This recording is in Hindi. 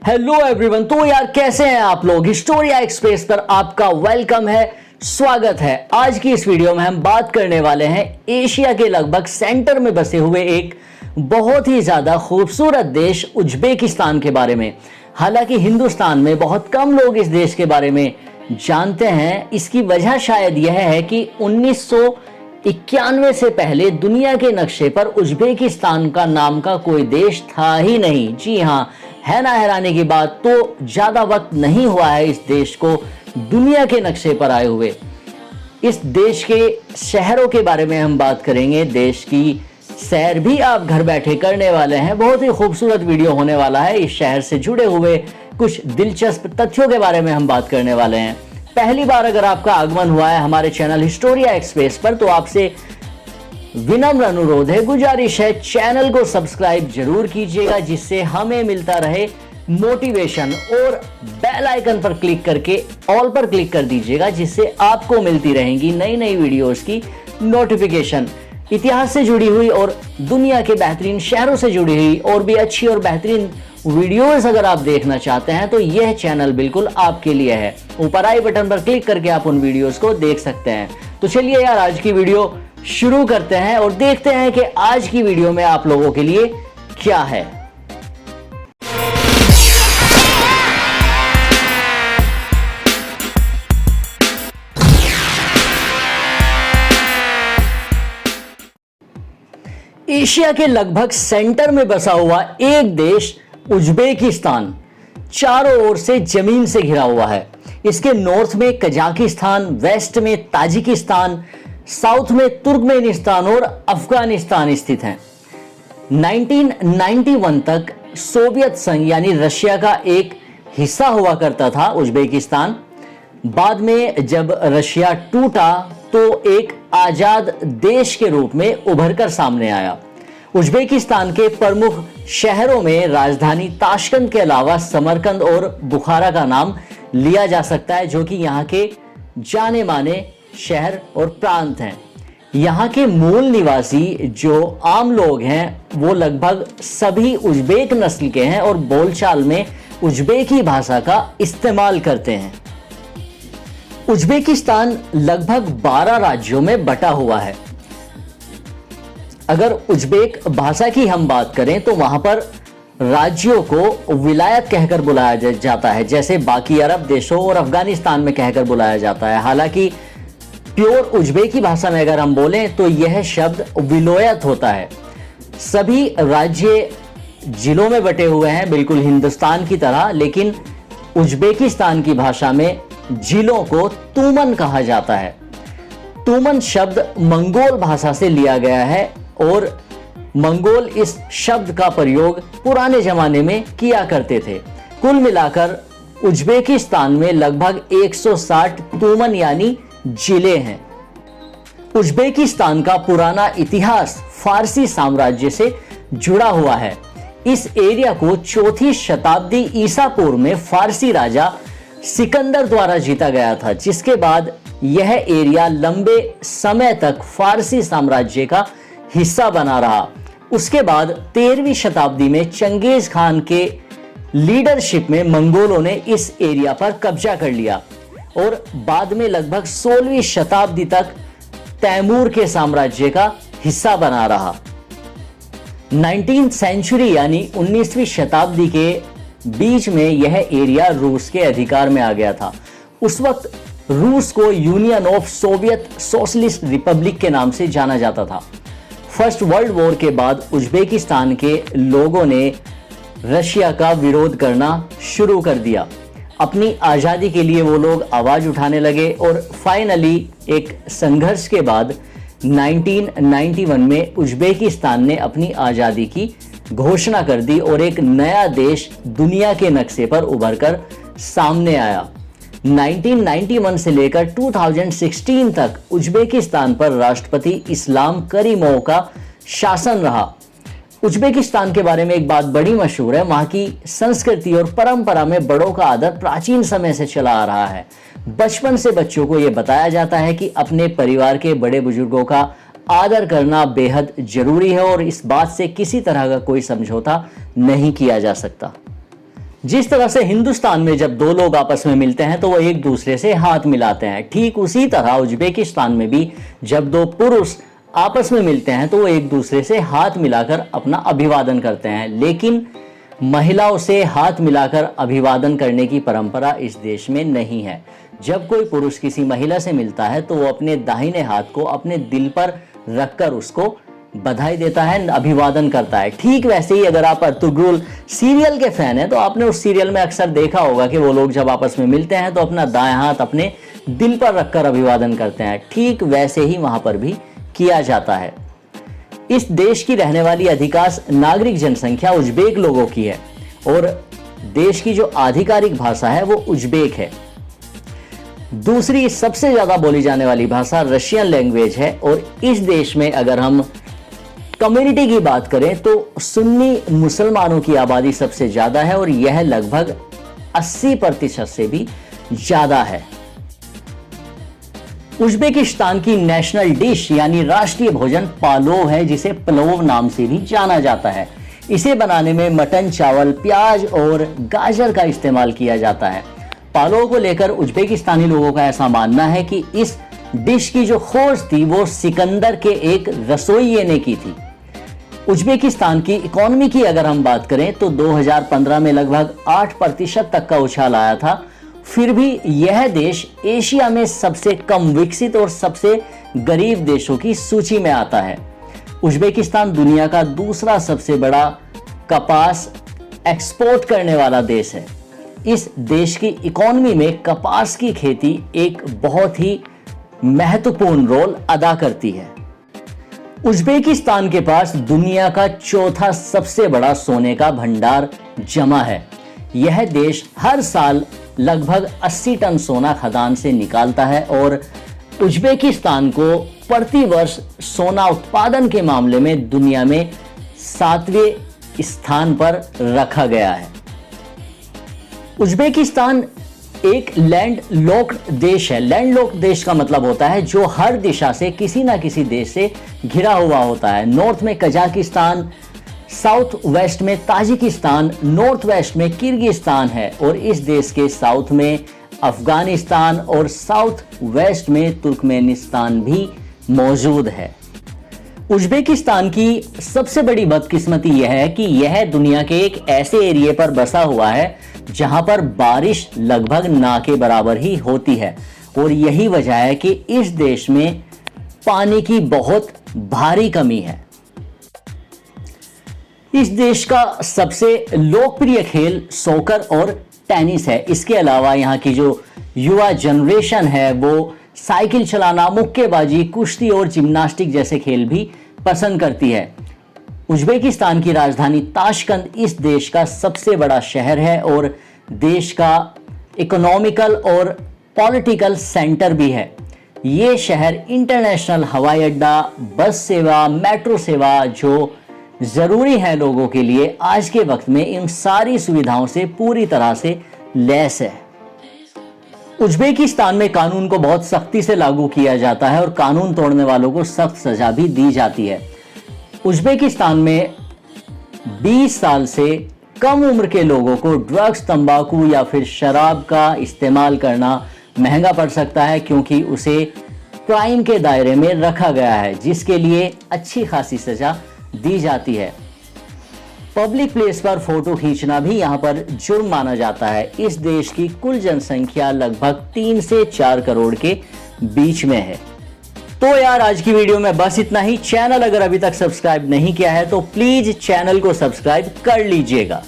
Hello everyone. तो यार कैसे हैं आप लोग। हिस्टोरिया एक्सप्रेस पर आपका वेलकम है, स्वागत है। आज की इस वीडियो में हम बात करने वाले हैं एशिया के लगभग सेंटर में बसे हुए एक बहुत ही ज्यादा खूबसूरत देश उज्बेकिस्तान के बारे में। हालांकि हिंदुस्तान में बहुत कम लोग इस देश के बारे में जानते हैं। इसकी वजह शायद यह है कि 1991 से पहले दुनिया के नक्शे पर उज्बेकिस्तान का नाम का कोई देश था ही नहीं। जी हाँ, है ना हैरानी की बात। तो ज्यादा वक्त नहीं हुआ है इस देश को दुनिया के नक्शे पर आए हुए। इस देश के शहरों के बारे में हम बात करेंगे। देश की सैर भी आप घर बैठे करने वाले हैं। बहुत ही खूबसूरत वीडियो होने वाला है। इस शहर से जुड़े हुए कुछ दिलचस्प तथ्यों के बारे में हम बात करने वाले हैं। पहली बार अगर आपका आगमन हुआ है हमारे चैनल हिस्टोरिया एक्सप्रेस पर, तो आपसे विनम्र अनुरोध है, गुजारिश है, चैनल को सब्सक्राइब जरूर कीजिएगा, जिससे हमें मिलता रहे मोटिवेशन। और बेल आइकन पर क्लिक करके ऑल पर क्लिक कर दीजिएगा, जिससे आपको मिलती रहेंगी नई नई वीडियोस की नोटिफिकेशन। इतिहास से जुड़ी हुई और दुनिया के बेहतरीन शहरों से जुड़ी हुई और भी अच्छी और बेहतरीन वीडियोस अगर आप देखना चाहते हैं तो यह चैनल बिल्कुल आपके लिए है। ऊपर आई बटन पर क्लिक करके आप उन वीडियोस को देख सकते हैं। तो चलिए यार, आज की वीडियो शुरू करते हैं और देखते हैं कि आज की वीडियो में आप लोगों के लिए क्या है। एशिया के लगभग सेंटर में बसा हुआ एक देश उज्बेकिस्तान चारों ओर से जमीन से घिरा हुआ है। इसके नॉर्थ में कजाकिस्तान, वेस्ट में ताजिकिस्तान, साउथ में तुर्कमेनिस्तान और अफगानिस्तान स्थित हैं। 1991 तक सोवियत संघ यानी रशिया का एक हिस्सा हुआ करता था उज्बेकिस्तान। बाद में जब रशिया टूटा तो एक आजाद देश के रूप में उभर कर सामने आया। उज्बेकिस्तान के प्रमुख शहरों में राजधानी ताशकंद के अलावा समरकंद और बुखारा का नाम लिया जा सकता है, जो कि यहाँ के जाने माने शहर और प्रांत हैं। यहाँ के मूल निवासी जो आम लोग हैं वो लगभग सभी उज्बेक नस्ल के हैं और बोलचाल में उज्बेकी भाषा का इस्तेमाल करते हैं। उज्बेकिस्तान लगभग 12 राज्यों में बटा हुआ है। अगर उज्बेक भाषा की हम बात करें तो वहां पर राज्यों को विलायत कहकर बुलाया जाता है, जैसे बाकी अरब देशों और अफगानिस्तान में कहकर बुलाया जाता है। हालांकि प्योर उज्बेकी भाषा में अगर हम बोलें तो यह शब्द विलोयत होता है। सभी राज्य जिलों में बटे हुए हैं, बिल्कुल हिंदुस्तान की तरह, लेकिन उज्बेकिस्तान की भाषा में जिलों को तूमन कहा जाता है। तूमन शब्द मंगोल भाषा से लिया गया है और मंगोल इस शब्द का प्रयोग पुराने जमाने में किया करते थे। कुल मिलाकर उज्बेकिस्तान में लगभग 160 तूमन यानी जिले हैं। उज्बेकिस्तान का पुराना इतिहास फारसी साम्राज्य से जुड़ा हुआ है। इस एरिया को 4वीं शताब्दी ईसा पूर्व में फारसी राजा सिकंदर द्वारा जीता गया था, जिसके बाद यह एरिया लंबे समय तक फारसी साम्राज्य का हिस्सा बना रहा। उसके बाद 13वीं शताब्दी में चंगेज खान के लीडरशिप में मंगोलों ने इस एरिया पर कब्जा कर लिया और बाद में लगभग 16वीं शताब्दी तक तैमूर के साम्राज्य का हिस्सा बना रहा। 19th सेंचुरी यानी 19वीं शताब्दी के बीच में यह एरिया रूस के अधिकार में आ गया था। उस वक्त रूस को union of Soviet socialist Republic के नाम से जाना जाता था। फर्स्ट वर्ल्ड वॉर के बाद उज्बेकिस्तान के लोगों ने रशिया का विरोध करना शुरू कर दिया। अपनी आज़ादी के लिए वो लोग आवाज़ उठाने लगे और फाइनली एक संघर्ष के बाद 1991 में उज्बेकिस्तान ने अपनी आज़ादी की घोषणा कर दी और एक नया देश दुनिया के नक्शे पर उभरकर सामने आया। 1991 से लेकर 2016 तक उज्बेकिस्तान पर राष्ट्रपति इस्लाम करीमोव का शासन रहा। उज्बेकिस्तान के बारे में एक बात बड़ी मशहूर है, वहां की संस्कृति और परंपरा में बड़ों का आदर प्राचीन समय से चला आ रहा है। बचपन से बच्चों को यह बताया जाता है कि अपने परिवार के बड़े बुजुर्गों का आदर करना बेहद जरूरी है और इस बात से किसी तरह का कोई समझौता नहीं किया जा सकता। जिस तरह से हिंदुस्तान में जब दो लोग आपस में मिलते हैं तो वो एक दूसरे से हाथ मिलाते हैं, ठीक उसी तरह उज्बेकिस्तान में भी जब दो पुरुष आपस में मिलते हैं तो वो एक दूसरे से हाथ मिलाकर अपना अभिवादन करते हैं। लेकिन महिलाओं से हाथ मिलाकर अभिवादन करने की परंपरा इस देश में नहीं है। जब कोई पुरुष किसी महिला से मिलता है तो वो अपने दाहिने हाथ को अपने दिल पर रखकर उसको बधाई देता है, अभिवादन करता है। ठीक वैसे ही अगर आप अर्तुगरुल सीरियल के फैन हैं तो आपने उस सीरियल में अक्सर देखा होगा कि वो लोग जब आपस में मिलते हैं तो अपना दायां हाथ अपने दिल पर रखकर अभिवादन करते हैं। ठीक वैसे ही वहां पर भी किया जाता है। इस देश की रहने वाली अधिकांश नागरिक जनसंख्या उज्बेक लोगों की है और देश की जो आधिकारिक भाषा है वो उज्बेक है। दूसरी सबसे ज्यादा बोली जाने वाली भाषा रशियन लैंग्वेज है और इस देश में अगर हम कम्युनिटी की बात करें तो सुन्नी मुसलमानों की आबादी सबसे ज्यादा है और यह लगभग 80% से भी ज्यादा है। उज्बेकिस्तान की नेशनल डिश यानी राष्ट्रीय भोजन पालोव है, जिसे प्लोव नाम से भी जाना जाता है। इसे बनाने में मटन, चावल, प्याज और गाजर का इस्तेमाल किया जाता है। पालोव को लेकर उज्बेकिस्तानी लोगों का ऐसा मानना है कि इस डिश की जो खोज थी वो सिकंदर के एक रसोइये ने की थी। उज्बेकिस्तान की इकोनॉमी की अगर हम बात करें तो 2015 में लगभग 8% तक का उछाल आया था। फिर भी यह देश एशिया में सबसे कम विकसित और सबसे गरीब देशों की सूची में आता है। उज्बेकिस्तान दुनिया का दूसरा सबसे बड़ा कपास एक्सपोर्ट करने वाला देश है। इस देश की इकोनॉमी में कपास की खेती एक बहुत ही महत्वपूर्ण रोल अदा करती है। उज्बेकिस्तान के पास दुनिया का चौथा सबसे बड़ा सोने का भंडार जमा है। यह देश हर साल लगभग 80 टन सोना खदान से निकालता है और उज्बेकिस्तान को प्रति वर्ष सोना उत्पादन के मामले में दुनिया में 7वें स्थान पर रखा गया है। उज्बेकिस्तान एक लैंडलॉक्ड देश है। लैंडलॉक्ड देश का मतलब होता है जो हर दिशा से किसी ना किसी देश से घिरा हुआ होता है। नॉर्थ में कजाकिस्तान, साउथ वेस्ट में ताजिकिस्तान, नॉर्थ वेस्ट में किर्गिस्तान है और इस देश के साउथ में अफगानिस्तान और साउथ वेस्ट में तुर्कमेनिस्तान भी मौजूद है। उज्बेकिस्तान की सबसे बड़ी बदकिस्मती यह है कि यह दुनिया के एक ऐसे एरिया पर बसा हुआ है जहां पर बारिश लगभग ना के बराबर ही होती है और यही वजह है कि इस देश में पानी की बहुत भारी कमी है। इस देश का सबसे लोकप्रिय खेल सॉकर और टेनिस है। इसके अलावा यहाँ की जो युवा जनरेशन है वो साइकिल चलाना, मुक्केबाजी, कुश्ती और जिम्नास्टिक जैसे खेल भी पसंद करती है। उज्बेकिस्तान की राजधानी ताशकंद इस देश का सबसे बड़ा शहर है और देश का इकोनॉमिकल और पॉलिटिकल सेंटर भी है। ये शहर इंटरनेशनल हवाई अड्डा, बस सेवा, मेट्रो सेवा जो जरूरी है लोगों के लिए आज के वक्त में इन सारी सुविधाओं से पूरी तरह से लैस है। उज्बेकिस्तान में कानून को बहुत सख्ती से लागू किया जाता है और कानून तोड़ने वालों को सख्त सजा भी दी जाती है। उज्बेकिस्तान में 20 साल से कम उम्र के लोगों को ड्रग्स, तंबाकू या फिर शराब का इस्तेमाल करना महंगा पड़ सकता है क्योंकि उसे क्राइम के दायरे में रखा गया है, जिसके लिए अच्छी खासी सजा दी जाती है। पब्लिक प्लेस पर फोटो खींचना भी यहाँ पर जुर्म माना जाता है। इस देश की कुल जनसंख्या लगभग 3 से 4 करोड़ के बीच में है। तो यार आज की वीडियो में बस इतना ही। चैनल अगर अभी तक सब्सक्राइब नहीं किया है तो प्लीज चैनल को सब्सक्राइब कर लीजिएगा।